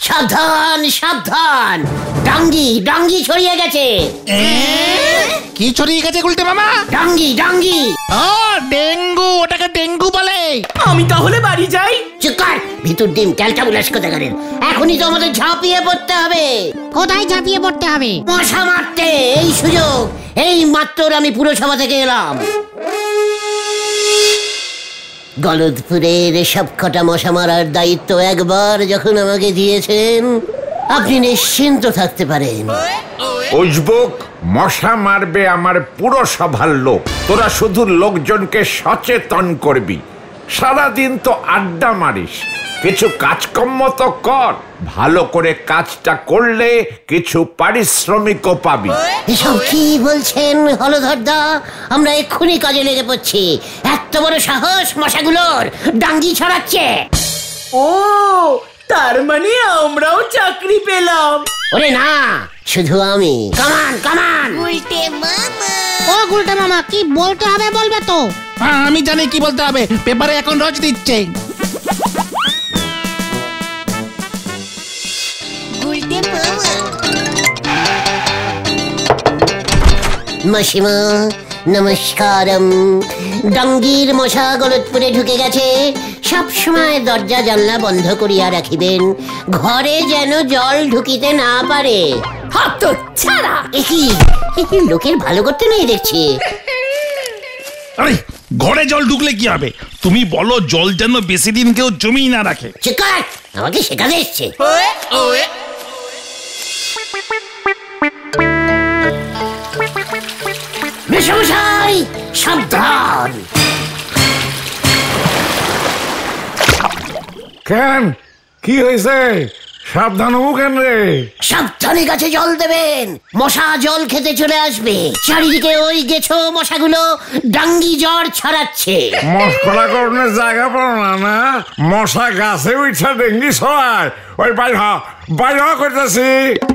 সাবধান সাবধান, ডাঙ্গি ডাঙ্গি ছড়িয়ে গেছে। কি ছড়িয়ে গেছে গুলটে মামা? ডাঙ্গি ডাঙ্গি। ও ডেঙ্গু, ওটাকে ডেঙ্গু বলে। আমি তাহলে বাড়ি যাই। চুকার ভিতর ডিম ক্যালটা বুলাস কোথা করেন। এখনই তো আমাদের ঝাঁপিয়ে পড়তে হবে। কোথায় ঝাঁপিয়ে পড়তে হবে? মশা মারতে। এই সুযোগ এই মাত্র আমি পুরসভা থেকে এলাম। গলদপুরের সব কটা মশা মারার দায়িত্ব একবার যখন আমাকে দিয়েছেন, আপনি নিশ্চিন্ত থাকতে পারেন। উজবুক, মশা মারবে আমার পুরসভার লোক। তোরা শুধু লোকজনকে সচেতন করবি। সারাদিন তো আড্ডা মারিস, কিছু কাজকর্ম তো কর। ভালো করে কাজটা করলে কিছু পারিশ্রমিকও পাবি। এসব কি বলছেন হলধরদা? আমরা এক্ষুনি কাজে লেগে পড়ছি। এত বড় সাহস মশাগুলোর, ডাঙ্গি ছড়াচ্ছে। ও তার মানে আমরাও চাকরি পেলাম। ওরে না, শুধু আমি। কামান কামান। ও গুলটে মামা, কি বলতে হবে বলবে তো? আমি জানি কি বলতে হবে, পেপারে এখন রোজ দিচ্ছে। মাসিমা নমস্কারম। ডাঙ্গির মশা গলদপুরে ঢুকে গেছে। সব সময় দরজা জানলা বন্ধ করিয়া রাখিবেন, ঘরে যেন জল ঢুকিতে না পারে। হাত ছাড়া। একই লোকের ভালো করতে নেই দেখছি। আরে ঘরে জল ঢুকলে কি হবে? তুমি বলো জল যেন বেশি দিন কেউ জমি না রাখে। চিকার আমাকে শেখাতে এসছে। মেশামশাই সাবধান। কেন, কি হয়েছে? সাবধান হবো কেন রে? সাবধানে গাছে জল দেবেন, মশা জল খেতে চলে আসবে। চারিদিকে ওই গেছো মশাগুলো ডাঙ্গি জ্বর ছড়াচ্ছে। মশকরা করণের জায়গা পাও না না? মশা গাছে উঠা ডেঙ্গি ছড়ায়। ওই বাইর করতেছি।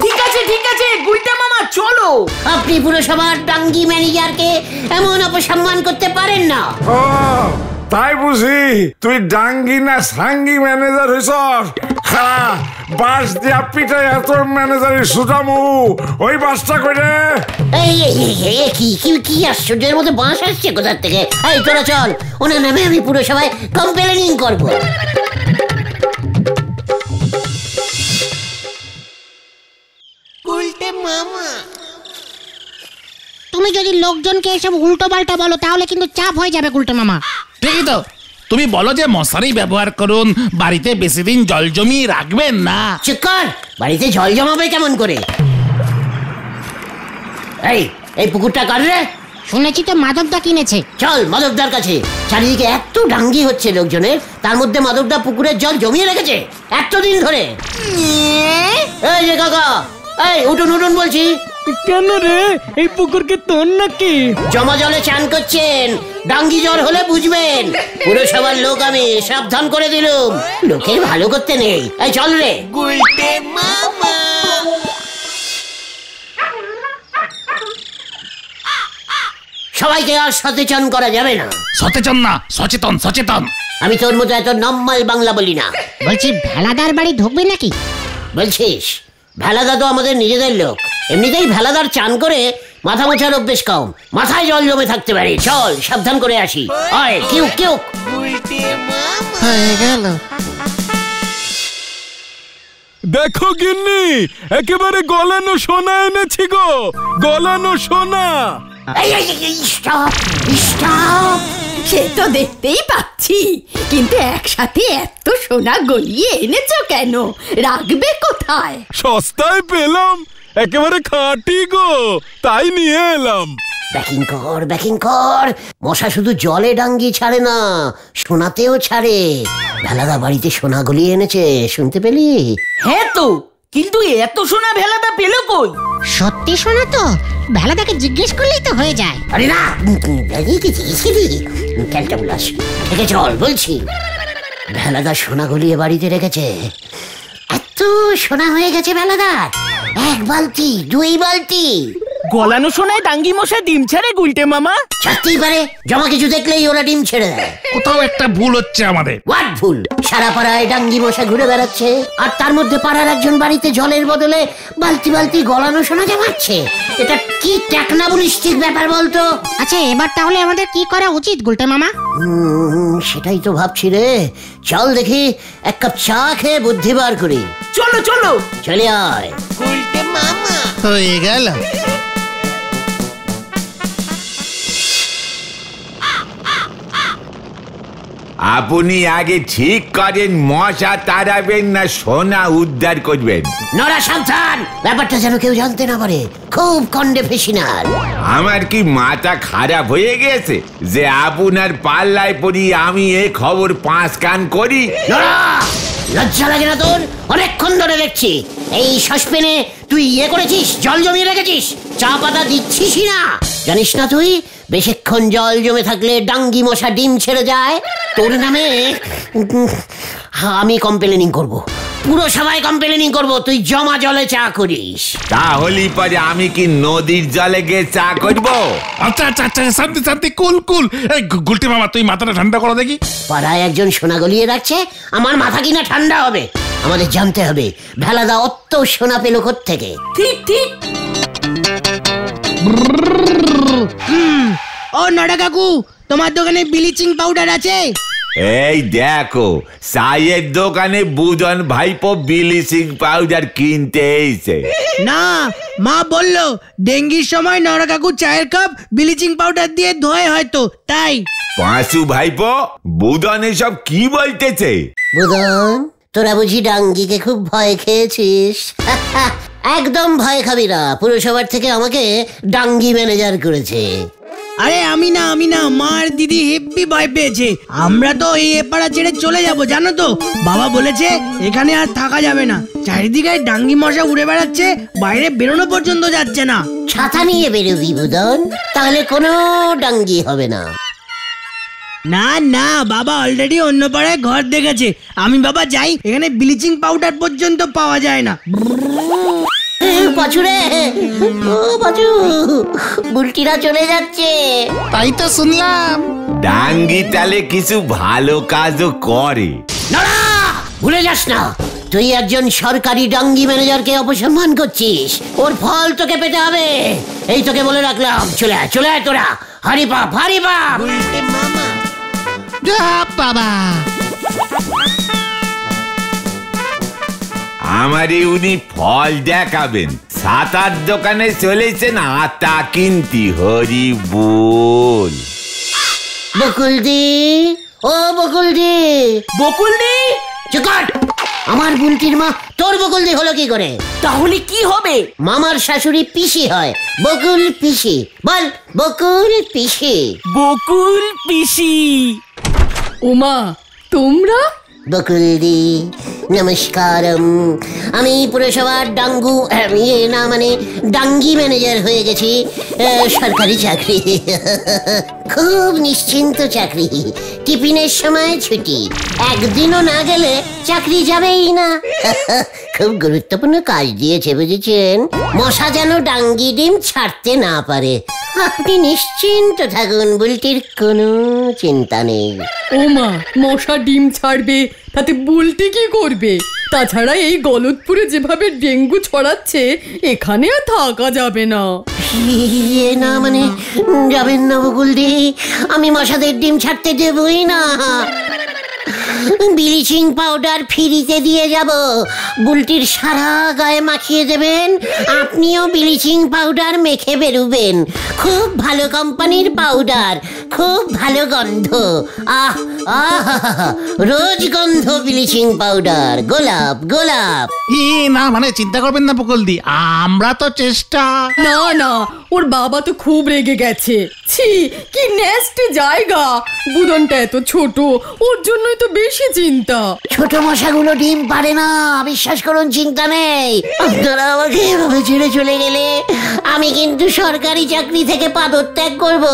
ঠিক আছে গুলটে মামা চলো। আপনি পুরসভার ডাঙ্গি ম্যানেজারকে এমন অপসম্মান করতে পারেন না। ও তাই বুঝি তুই ডাঙ্গি না সাঙ্গি ম্যানেজার হইছস? বাস দিয়া পিঠে এত ম্যানেজারের সুটামু। ওই বাসটা করে কি আশ্চর্যের মধ্যে বাঁশ আসছে কোথার থেকে? এই তোরা চল, ওনার নামে আমি পুরসভায় কমপ্লেনিং করবো। তুমি যদি লোকজনকে এসব উল্টো পাল্টা বলো তাহলে কিন্তু চাপ হয়ে যাবে গুলটে মামা। ঠিকই তো, তুমি বলো যে মশারি ব্যবহার করুন, বাড়িতে বেশি দিন জল জমিয়ে রাখবেন না। চুপ কর, বাড়িতে জল জমাবে কেমন করে? এই পুকুরটা কার রে? শুনেছি তো মাধবদা কিনেছে। চল মাধবদার কাছে। চারিদিকে এত ডাঙ্গি হচ্ছে লোকজনের, তার মধ্যে মাধবদা পুকুরের জল জমিয়ে রেখেছে এতদিন ধরে। এই যে কাকা, এই উঠুন উঠুন বলছি। কেন রে, এই পুকুরকে তোর নাকি? জমা জলে চান করছেন, ডাঙ্গি জ্বর হলে বুঝবেন। পুরসভার লোক আমি, সাবধান করে দিলুম। লোকের ভালো করতে নেই। এই চল রে। গুলটে মামা। সবাইকে আর সচেতন করা যাবে না। সচেতন না, সচেতন সচেতন। আমি তোর মতো এত নম্মাল বাংলা বলি না। বলছি ভেলাদার বাড়ি ঢুকবে নাকি? বলছিস? ভেলাদা তো আমাদের নিজেদের লোক। এমনিতেই ভেলাদার চান করে মাথা মোছার অভ্যেস কম, মাথায় জল জমে থাকতে পারে। চল সাবধান করে আসি। আয় কিউ কিউ। হয়ে গেল। দেখো গিন্নি, একেবারে গলানো সোনা এনেছি গো, গলানো সোনা। সে তো দেখতেই পাচ্ছি, কিন্তু একসাথে এত সোনা গলিয়ে এনেছো কেন? রাখবে কোথায়? সস্তায় পেলাম, একেবারে খাঁটি গো, তাই নিয়ে এলাম। ব্যাকিং কর। মশা শুধু জলে ডাঙ্গি ছাড়ে না, সোনাতেও ছাড়ে। ভেলাদা বাড়িতে সোনা গলিয়ে এনেছে, শুনতে পেলি? হ্যাঁ তো, কিন্তু এত সোনা ভেলাদা পেল কই? সত্যি সোনা তো? ভেলাদাকে জিজ্ঞেস করলেই তো হয়ে যায়। আরে না, ক্যালটা বুলাস থেকে চল বলছি। ভেলাদা সোনা গলিয়ে বাড়িতে রেখেছে। এত সোনা হয়ে গেছে ভেলাদার, 1 বালতি 2 বালতি। গলানো শোনায় ডাঙ্গি মশা ডিম ছাড়ে গুলটে মামা? থাকতেই পারে, জমা কিছু দেখলেই ওরা ডিম ছেড়ে দেয়। কোথাও একটা ভুল হচ্ছে আমাদের। হোয়াট ভুল? সারা পাড়ায় ডাঙ্গি মশা ঘুরে বেড়াচ্ছে, আর তার মধ্যে পাড়ার একজন বাড়িতে জলের বদলে বালতি বালতি গলানো সোনা জমাচ্ছে। এটা কি টেকনাবলিস্টিক ব্যাপার বলতো? আচ্ছা এবার তাহলে আমাদের কি করা উচিত গুলটে মামা? সেটাই তো ভাবছি রে। চল দেখি এক কাপ চা খেয়ে বুদ্ধি বার করি। চলো চলো, চলে আয়। গুলটে মামা হয়ে গেল। আপনি আগে ঠিক করেন মশা তাড়াবেন না সোনা উদ্ধার করবেন। নড়া সাবধান, ব্যাপারটা যেন কেউ জানতে না পারে। খুব কন্ডেফেশনাল। আমার কি মাথা খারাপ হয়ে গেছে যে আপনার পাল্লায় পড়ি আমি এ খবর 5 কান করি? নড়া, লজ্জা লাগে না তোর? অনেকক্ষণ ধরে দেখছি এই সসপেনে তুই করেছিস, জল জমিয়ে রেখেছিস, চা পাতা দিচ্ছিসই না। জানিস না তুই বেশিক্ষণ জল জমে থাকলে ডাঙ্গি মশা ডিম ছেড়ে যায়? তোর নামে আমি কমপ্লেনিং করব, পুরো সবাই কমপ্লেনিং করব তুই জমা জলে চা করিস। তাহলে পরে আমি কি নদীর জলে গিয়ে চা করব? আচ্ছা আচ্ছা আচ্ছা, শান্তি শান্তি, কুল কুল। এই গুলটে মামা তুই মাথাটা ঠান্ডা করো দেখি। পাড়ায় একজন সোনা গলিয়ে রাখছে, আমার মাথা কিনা ঠান্ডা হবে? আমাদের জানতে হবে ভেলাদা অত সোনা পেল কোত্থেকে। ঠিক ঠিক। ও নড়া কাকু, তোমার দোকানে ব্লিচিং পাউডার আছে? এই দেখো, চায়ের দোকানে বুজন ভাইপো ব্লিচিং পাউডার কিনতে এসে। না, মা বললো ডেঙ্গির সময় নড়া কাকু চায়ের কাপ ব্লিচিং পাউডার দিয়ে ধোয় হয়তো, তাই। পাঁচু ভাইপো, বুদন এসব কি বলতেছে? বুদন, তোরা বুঝি ডাঙ্গিকে খুব ভয় খেয়েছিস? একদম ভয় খাবি না, পুরসভার থেকে আমাকে ডাঙ্গি ম্যানেজার করেছে। আরে আমি না, মার দিদি হেব্বি ভয় পেয়েছে। আমরা তো এই এপাড়া ছেড়ে চলে যাব, জানো তো। বাবা বলেছে এখানে আর থাকা যাবে না, চারিদিকে ডাঙ্গি মশা উড়ে বেড়াচ্ছে, বাইরে বেরোনো পর্যন্ত যাচ্ছে না। ছাতা নিয়ে বেরোবি বুদন, তাহলে কোনো ডাঙ্গি হবে না। না না, বাবা অলরেডি অন্য পাড়ায় ঘর দেখেছে। আমি বাবা যাই, এখানে ব্লিচিং পাউডার পর্যন্ত পাওয়া যায় না। পাচুরে, ও পাচু, বুলটিরা চলে যাচ্ছে। তাই তো শুনলাম। ডাঙ্গি তালে কিছু ভালো কাজও করে। নড়া, ভুলে যাস না তুই একজন সরকারি ডাঙ্গি ম্যানেজারকে অপসম্মান করছিস। ওর ফল তোকে পেতে হবে, এই তোকে বলে রাখলাম। চলে আয়, চলে আয় তোরা। হারি বাপ, হারি বাপ। বাবা, আমারে উনি ফল দেখাবেন। সাতার দোকানে চলেছেন আটা কিনতি। হরি বল। বকুলদি, ও বকুলদি। বকুলদি, চুপ কর। আমার বুলটির মা তোর বকুলদি হলো কি করে? তাহলে কি হবে? মামার শাশুড়ি পিসি হয়, বকুল পিসি। বল, বকুল পিসি। বকুল পিসি। ওমা, তোমরা? বকুলদি নমস্কারম। আমি পুরসভার ডাঙ্গি ম্যানেজার হয়ে গেছি। সরকারি চাকরি, খুব নিশ্চিন্ত চাকরি। টিফিনের সময় ছুটি, একদিনও না গেলে চাকরি যাবেই না। খুব গুরুত্বপূর্ণ কাজ দিয়েছে বুঝেছেন, মশা যেন ডাঙ্গি ডিম ছাড়তে না পারে। আপনি নিশ্চিন্ত থাকুন, বুলটির কোনো চিন্তা নেই। ওমা, মশা ডিম ছাড়বে, তাতে বুলটি কি করবে? তাছাড়া এই গলতপুরে যেভাবে ডেঙ্গু ছড়াচ্ছে, এখানে আর থাকা যাবে না। না মানে যাবেন না বকুলদি, আমি মশাদের ডিম ছাড়তে দেবই না। ব্লিচিং পাউডার ফ্রিতে দিয়ে যাব, বুলটির সারা গায়ে মাখিয়ে দেবেন। আপনিও ব্লিচিং পাউডার মেখে বেরোবেন। খুব ভালো কোম্পানির পাউডার, খুব ভালো গন্ধ। আহ আহ, রোজ গন্ধ ব্লিচিং পাউডার, গোলাপ গোলাপ। না মানে চিন্তা করবেন না বকুলদি, আমরা তো চেষ্টা। না না, ওর বাবা তো খুব রেগে গেছে। ছি, কি নেস্টি জায়গা। বুদনটা এত ছোট, ওর জন্যই তো বেশি চিন্তা। ছোট মশাগুলো ডিম পারে না, বিশ্বাস করুন, চিন্তা নেই। আপনারা আমাকে এভাবে ছেড়ে চলে গেলে আমি কিন্তু সরকারি চাকরি থেকে পদত্যাগ করব।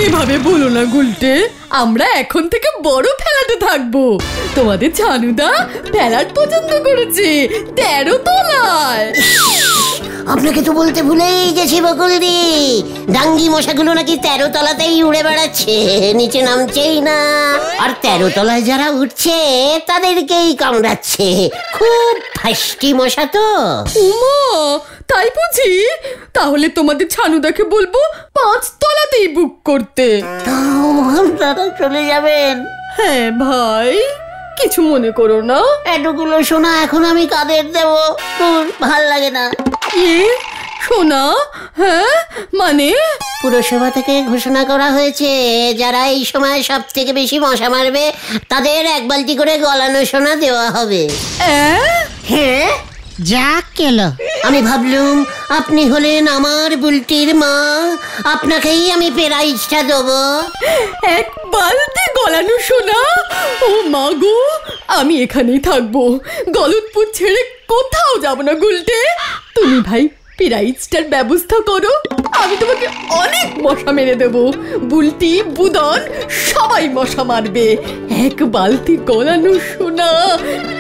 এভাবে বলো না গুলটে, আমরা এখন থেকে বড় ফ্ল্যাটে থাকবো। তোমাদের ছানুদা ফ্ল্যাট পছন্দ করেছে 13 তলায়। আপনাকে তো বলতে ভুলেই গেছি বকুলদি, ডাঙ্গি মশাগুলো নাকি 13 তলাতেই উড়ে বেড়াচ্ছে, নিচে নামছেই না। আর 13 তলায় যারা উঠছে তাদেরকেই কামড়াচ্ছে। খুব ফাস্টি মশা তো। উমা, তাই বুঝি? তাহলে তোমাদের ছানুদাকে বলবো 5 তলাতেই বুক করতে। তাও আপনারা চলে যাবেন? হ্যাঁ ভাই, কিছু মনে করো না। এতগুলো সোনা এখন আমি কাদের দেব? ভাল লাগে না। কি সোনা? হ্যাঁ মানে? পুরসভা থেকে ঘোষণা করা হয়েছে, যারা এই সময় সব থেকে বেশি মশা মারবে তাদের 1 বালতি করে গলানো সোনা দেওয়া হবে। হ্যাঁ, যা কেলো। আমি ভাবলুম আপনি হলেন আমার বুলটির মা, আপনাকেই আমি প্রাইজটা দেবো। 1 বালতি গলানো সোনা? ও মা গো, আমি এখানেই থাকবো, গলতপুর ছেড়ে কোথাও যাব না। গুলটে, তুমি ভাই প্রাইজটার ব্যবস্থা করো, আমি তোমাকে অনেক মশা মেরে দেবো। বুলটি, বুদন সবাই মশা মারবে। 1 বালতি গলানো সোনা।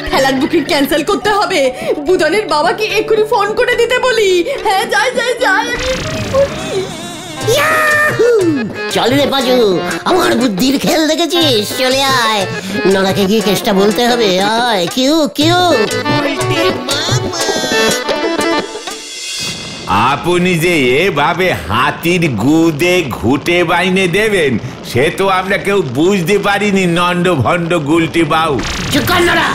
খেলার বুকিং ক্যান্সেল করতে হবে। বুদনের বাবাকে এক্ষুনি ফোন করে দিতে বলি। হ্যাঁ, যাই যাই যাই, আমি এক্ষুনি বলি। চল রে পাজু, আমার বুদ্ধির খেল দেখেছিস? চলে আয়, নরাকে গিয়ে কেসটা বলতে হবে। আয়, কিউ কিউ। আপনি যে এভাবে হাতির গুদে ঘুটে বাইনে দেবেন সে তো আমরা কেউ বুঝতে পারিনি। নন্দ ভণ্ড গুলটি বাউ। চুপ কর নরা,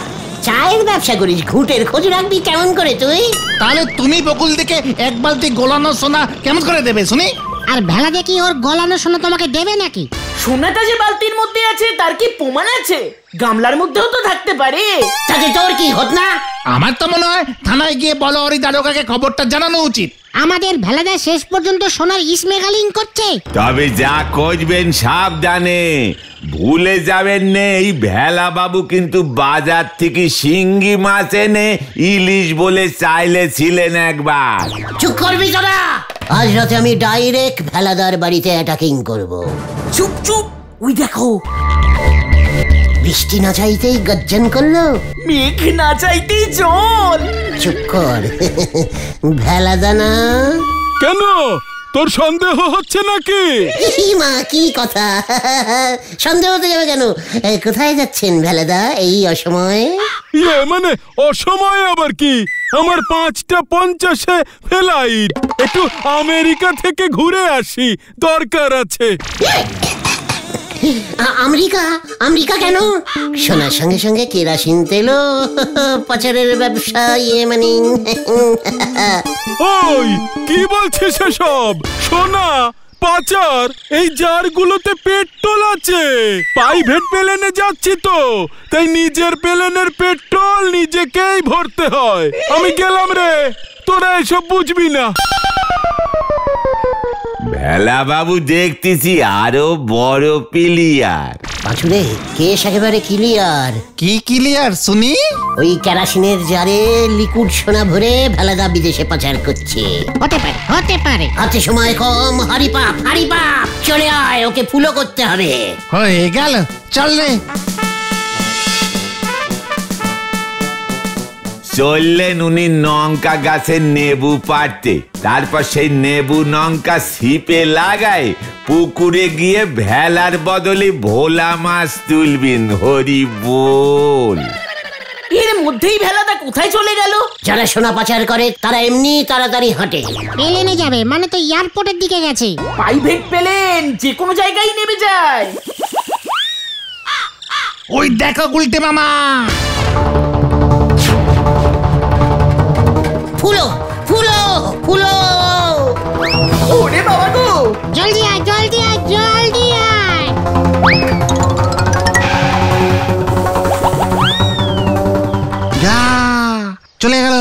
চায়ের ব্যবসা করিস, ঘুটের খোঁজ রাখবি কেমন করে তুই? তাহলে তুমি বকুল দিকে 1 বালতি গোলানো সোনা কেমন করে দেবে শুনি? আর ভেলা দেখি ওর গলানো সোনা তোমাকে দেবে নাকি? সোনাটা যে বালতির মধ্যে আছে তার কি প্রমাণ আছে? গামলার মধ্যেও তো থাকতে পারে। তাতে তোর কি হত না? আমার তো মনে হয় থানায় গিয়ে বলহরি দারোগাকে খবরটা জানানো উচিত। আমাদের ভেলাদা শেষ পর্যন্ত সোনার ইসমেগালিং করছে। তবে যা খুঁজবেন সাবধানে, ভুলে যাবেন না এই ভেলা বাবু কিন্তু বাজার থেকে শিঙ্গি মাছ এনে ইলিশ বলে চাইলেছিলেন একবার। চুপ করবি তোরা, আজ রাতে আমি ডাইরেক্ট ভেলাদার বাড়িতে অ্যাটাকিং করব। চুপ চুপ, ওই দেখো। বৃষ্টি না চাইতেই গর্জন করলো, মেঘ না চাইতেই জল। চুপ কর ভেলাদা না। কেন, তোর সন্দেহ হচ্ছে নাকি? মা, কি কথা? সন্দেহ হতে যাবে কেন? কোথায় যাচ্ছেন ভেলাদা এই অসময়ে? মানে অসময়ে আবার কি? আমার 5টা 50-এ ফ্লাইট, একটু আমেরিকা থেকে ঘুরে আসি, দরকার আছে। আমেরিকা? আমেরিকা কেন? সোনার সঙ্গে সঙ্গে কেরাসিন তেলও পাচারের ব্যবসা। মানে ওই কি বলছিস এসব? সোনা পাচার? এই জারগুলোতে পেট্রোল আছে। প্রাইভেট প্লেনে যাচ্ছি তো, তাই নিজের প্লেনের পেট্রোল নিজেকেই ভরতে হয়। আমি গেলাম রে, তোরা এসব বুঝবি না। ভেলা বাবু দেখতেছি আরো বড় প্লেয়ার। পাঁচুরে, কেস একেবারে ক্লিয়ার। কি ক্লিয়ার শুনি? ওই কেরাসিনের জারে লিকুইড সোনা ভরে ভেলাদা বিদেশে পাচার করছে। হতে পারে, হতে পারে। হাতে সময় কম, হারি পাপ হারি পাপ। চলে আয়, ওকে ফুলো করতে হবে। হয়ে গেল, চল রে। চললেন উনি লঙ্কা গাছের নেবু পাড়তে, তারপর সেই নেবু লঙ্কা ছিপে লাগায় পুকুরে গিয়ে ভেলার বদলে ভোলা মাছ তুলবেন। হরি বল। এর মধ্যেই ভেলাদা কোথায় চলে গেল? যারা সোনা পাচার করে তারা এমনি তাড়াতাড়ি হাঁটে। প্লেনে যাবে মানে তো এয়ারপোর্টের দিকে গেছে। প্রাইভেট প্লেন যে কোনো জায়গায় নেমে যায়। ওই দেখো গুলটে মামা। ফুলো ফুলো ফুলো। ওরে বাবা গো, জলদি আয়, জলদি আয়, জলদি আয়। যা, চলে গেল।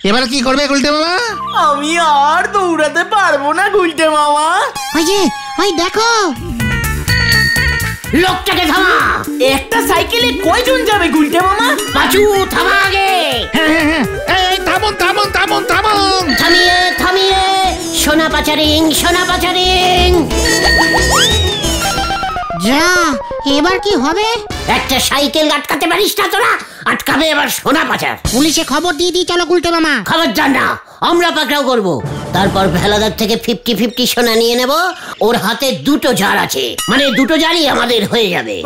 এবার কি করবে গুলটে মামা? আমি আর দৌড়াতে পারবো না গুলটে মামা। ওই যে, ওই দেখো। লোকটাকে থামা। একটা সাইকেলে কয়জন যাবে গুলটে মামা? পাঁচু, থামা আগে। এই থামুন থামুন থামুন থামুন। থামিয়ে থামিয়ে। সোনা পাচারিং, সোনা পাচারিং। যা, এবার কি হবে? একটা সাইকেল আটকাতে পারিস না তোরা? আটকাবে এবার সোনা পাচার। পুলিশে খবর দিয়ে দিই চলো গুলটে মামা। খবরদার না, আমরা পাকড়াও করব। তারপর ভেলাদার থেকে 50-50 সোনা নিয়ে নেব। ওর হাতে দুটো জার আছে, মানে দুটো জারই আমাদের হয়ে যাবে।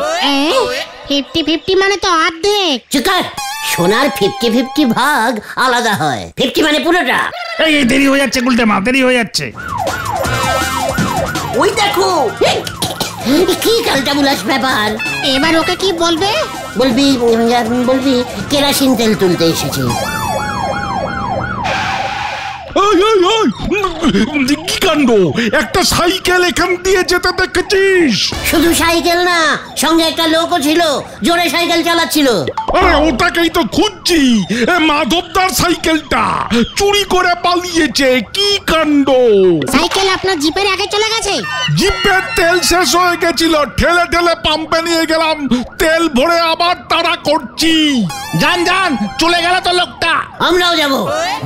50-50 মানে তো অর্ধেক। চিকার, সোনার 50-50 ভাগ আলাদা হয়, 50 মানে পুরোটা। এই দেরি হয়ে যাচ্ছে গুলটে মা, দেরি হয়ে যাচ্ছে। ওই দেখো, কি কালটা বুলাস ব্যাপার। এবার ওকে কি বলবে? বলবি কেরাসিন তেল তুলতে এসেছি। কি কাণ্ড, একটা সাইকেল এখান দিয়ে যেতে দেখেছিস? শুধু সাইকেল না, সঙ্গে একটা লোকও ছিল, জোরে সাইকেল চালাচ্ছিল। আরে ওটাকেই তো খুঁজছি, মাধবদার সাইকেলটা চুরি করে পালিয়েছে। কি কাণ্ড! সাইকেল আপনার জিপের আগে চলে গেছে। জিপের তেল শেষ হয়ে গেছিল, ঠেলে ঠেলে পাম্পে নিয়ে গেলাম, তেল ভরে আবার তাড়া করছি। যান যান, চলে গেল তো লোকটা। আমরাও যাব।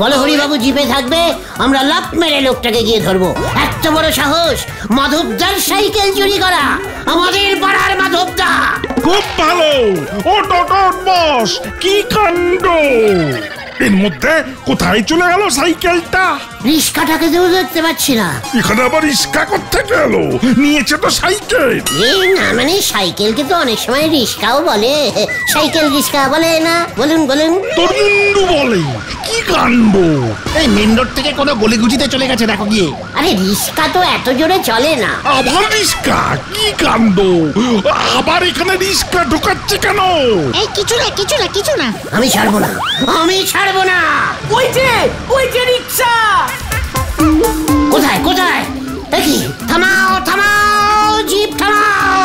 বলো হরিবাবু জিপে থাকবে, আমরা লাফ মেরে লোকটাকে গিয়ে ধরবো। এত বড় সাহস মাধবদার সাইকেল চুরি করা, আমাদের পাড়ার মাধবদা। খুব ভালো, ওট বস। কি কাণ্ড! এর মধ্যে কোথায় চলে গেল সাইকেলটা? রিস্কাটাকে তো দেখতে পাচ্ছি না। এখানে আবার রিস্কা করতে গেল, নিয়েছে তো সাইকেল। না মানে সাইকেলকে তো অনেক সময় রিস্কাও বলে, সাইকেল রিস্কা বলে না? বলুন বলুন। তোর মুন্ডু বলে। কি কাণ্ড! এই মেন রোড থেকে কোনো গলিগুজিতে চলে গেছে, দেখো গিয়ে। আরে রিস্কা তো এত জোরে চলে না। আবার রিস্কা? কি কাণ্ড! আবার এখানে রিস্কা ঢোকাচ্ছে কেন? এই কিছু না কিছু না কিছু না। আমি ছাড়বো না, আমি ছাড়বো না। ওই যে রিক্সা। কোথায় কোথায়? দেখি, থামাও থামাও, জিপ থামাও,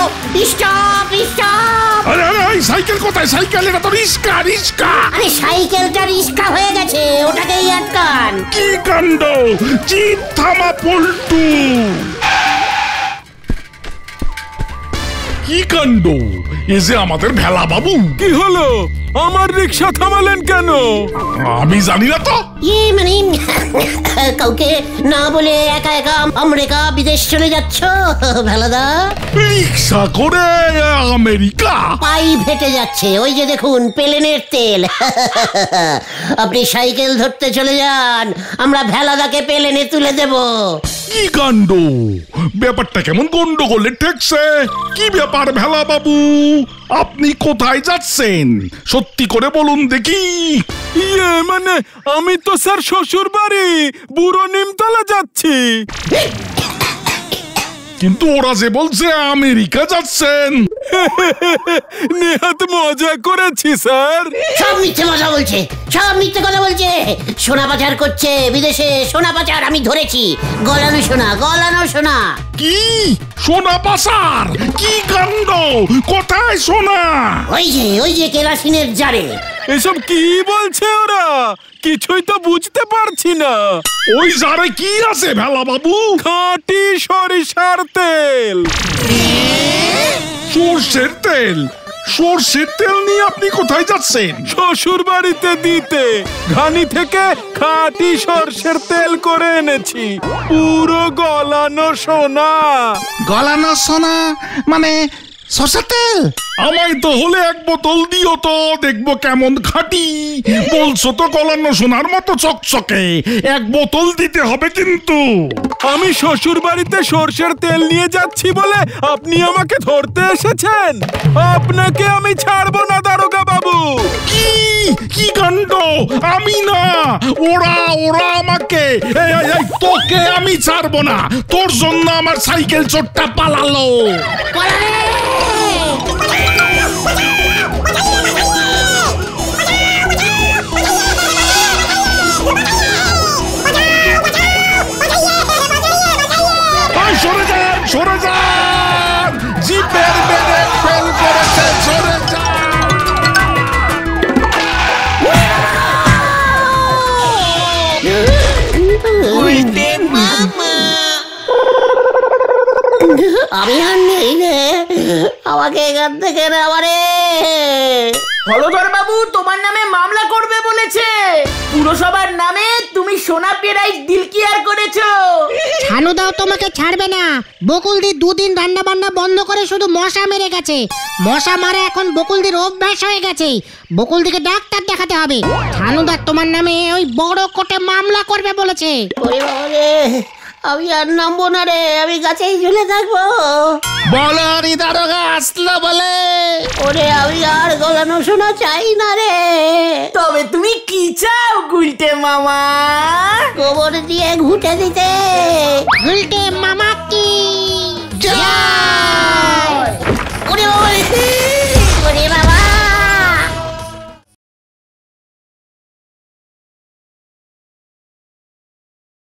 স্টপ স্টপ। আরে আরে সাইকেল কোথায়? সাইকেল, এটা তো রিস্কা রিস্কা। আরে সাইকেলটা রিস্কা হয়ে গেছে, ওটাকেই আটকান। কি কাণ্ড! জিপ থামা পল্টু। কি কাণ্ড! এ যে আমাদের ভেলা বাবু। কি হলো? আমার রিক্সা থামালেন কেন? আমি জানি না তো। মানে কাউকে না বলে একা একা আমেরিকা বিদেশ চলে যাচ্ছ ভেলাদা? রিক্সা করে আমেরিকা? পাই ফেটে যাচ্ছে, ওই যে দেখুন প্লেনের তেল। আপনি সাইকেল ধরতে চলে যান, আমরা ভেলাদাকে প্লেনে তুলে দেব। কি কাণ্ড! ব্যাপারটা কেমন গন্ডগোলে ঠেকছে। কি ব্যাপার ভেলা বাবু, আপনি কোথায় যাচ্ছেন? সত্যি করে বলুন দেখি। মানে আমি তো স্যার শ্বশুর বাড়ি বুড়ো নিমতলা যাচ্ছি। কিন্তু ওরা যে বলছে আমেরিকা যাচ্ছেন। নেহাত মজা করেছি স্যার। সব মিথ্যে মজা বলছে, সব মিথ্যে কথা বলছে। সোনা পাচার করছে বিদেশে, সোনা পাচার আমি ধরেছি। গলানো সোনা, গলানো সোনা। কি সোনা পাচার? কি কাণ্ড! কোথায় সোনা? ওই যে কেরাসিনের জারে। এসব কি বলছে ওরা? কিছুই তো বুঝতে পারছি না। ওই জারে কি আছে ভেলা বাবু? খাঁটি সরিষার তেল। সর্ষের তেল? সর্ষের তেল নিয়ে আপনি কোথায় যাচ্ছেন? শ্বশুর বাড়িতে দিতে। ঘানি থেকে খাঁটি সর্ষের তেল করে এনেছি, পুরো গলানো সোনা। গলানো সোনা মানে সরষের তেল? আমায় তো হলে এক বোতল দিও তো, দেখবো কেমন খাঁটি। বলছো তো গলানো সোনার মতো চকচকে, এক বোতল দিতে হবে কিন্তু। আমি শ্বশুর বাড়িতে সর্ষের তেল নিয়ে যাচ্ছি বলে আপনি আমাকে ধরতে এসেছেন? আপনাকে আমি ছাড়বো না দারোগা বাবু। কি কাণ্ড! আমি না, ওরা আমাকে। এই তোকে আমি ছাড়বো না, তোর জন্য আমার সাইকেল চোরটা পালালো। সরে যান, জিপের ব্রেক ফেল করেছে, সরে যান। আমি আর নেই রে, আমাকে এখান থেকে নেওয়া রে। হলধর বাবু তোমার নামে মামলা করবে বলেছে। পুরসভার নামে তুমি সোনা পেরাইজ ডিল কি আর করেছো? ছানুদাও তোমাকে ছাড়বে না। বকুলদি 2 দিন রান্না বান্না বন্ধ করে শুধু মশা মেরে গেছে। মশা মারা এখন বকুলদির অভ্যাস হয়ে গেছে। বকুলদিকে ডাক্তার দেখাতে হবে। ছানুদা তোমার নামে ওই বড় কোর্টে মামলা করবে বলেছে। ওরে বাবা রে, আমি আর নামবো না রে, আমি গাছেই ঝুলে থাকবো। বলো রে দারোগা আসলো বলে। ওরে আমি আর গলানো শোনা চাই না রে। তবে তুমি কি চাও গুলটে মামা? গোবর দিয়ে ঘুটে দিতে। উল্টে মামা কি